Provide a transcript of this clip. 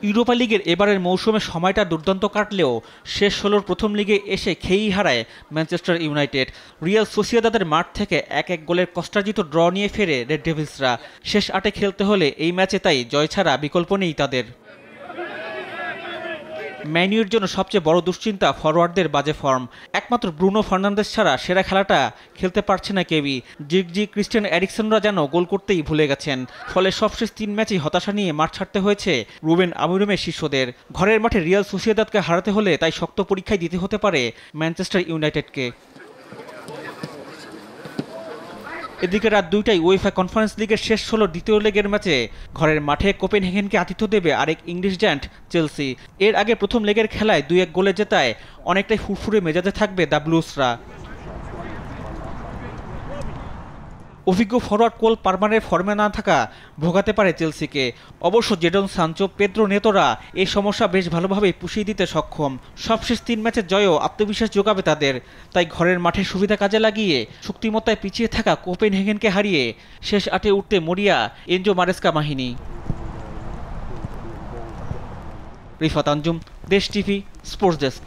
Europa লিগের এবারের মৌসুমে সময়টা দুর্দান্ত কাটলেও শেষ ১৬র প্রথম লিগে এসে খেয়েই হারায় ম্যানচেস্টার ইউনাইটেড। রিয়াল সোসিয়েদাদের মাঠ থেকে ১-১ গোলের কষ্টার্জিত ড্র নিয়ে ফেরে রেড ডেভিলসরা। শেষ ৮-এ খেলতে হলে এই ম্যাচে তাই জয় ছাড়া বিকল্প নেই তাদের। ম্যান ইউর জন্য সবচেয়ে বড় দুশ্চিন্তা ফরোয়ার্ডদের বাজে ফর্ম। একমাত্র ব্রুনো ফার্নান্দেস ছাড়া সেরা খেলাটা খেলতে পারছে না কেউই। জিগজি, ক্রিস্টিয়ান এরিকসনরা যেন গোল করতেই ভুলে গেছেন। ফলে সবশেষ ৩ ম্যাচেই হতাশা নিয়ে মাঠ ছাড়তে হয়েছে রুবেন আমুরুমের শিষ্যদের। ঘরের মাঠে রিয়াল সোসিয়েদাদকে হারাতে হলে তাই শক্ত পরীক্ষায় দিতে হতে পারে ম্যানচেস্টার ইউনাইটেডকে। এদিকে রাত ২টায় উয়েফা কনফারেন্স লিগের শেষ ১৬ দ্বিতীয় লেগের ম্যাচে ঘরের মাঠে কোপেনহেগেনকে আতিথ্য দেবে আরেক ইংলিশ জায়ান্ট চেলসি। এর আগে প্রথম লেগের খেলায় ২-১ গোলে জেতায় অনেকটাই ফুরফুরে মেজাজে থাকবে দ্য ব্লুজরা। অভিজ্ঞ ফরোয়ার্ড কোল পারমারের ফর্মে না থাকা ভোগাতে পারে চেলসিকে। অবশ্য জেডন সানচো, পেদ্রো নেতোরা এই সমস্যা বেশ ভালোভাবেই পুষিয়ে দিতে সক্ষম। সবশেষ ৩ ম্যাচের জয়ও আত্মবিশ্বাস যোগাবে তাদের। তাই ঘরের মাঠে সুবিধা কাজে লাগিয়ে শক্তিমত্তায় পিছিয়ে থাকা কোপেনহেগেনকে হারিয়ে শেষ ৮-এ উঠতে মরিয়া এনজো মারেস্কা বাহিনী। রিফাত আঞ্জুম, দেশ টিভি, স্পোর্টস ডেস্ক।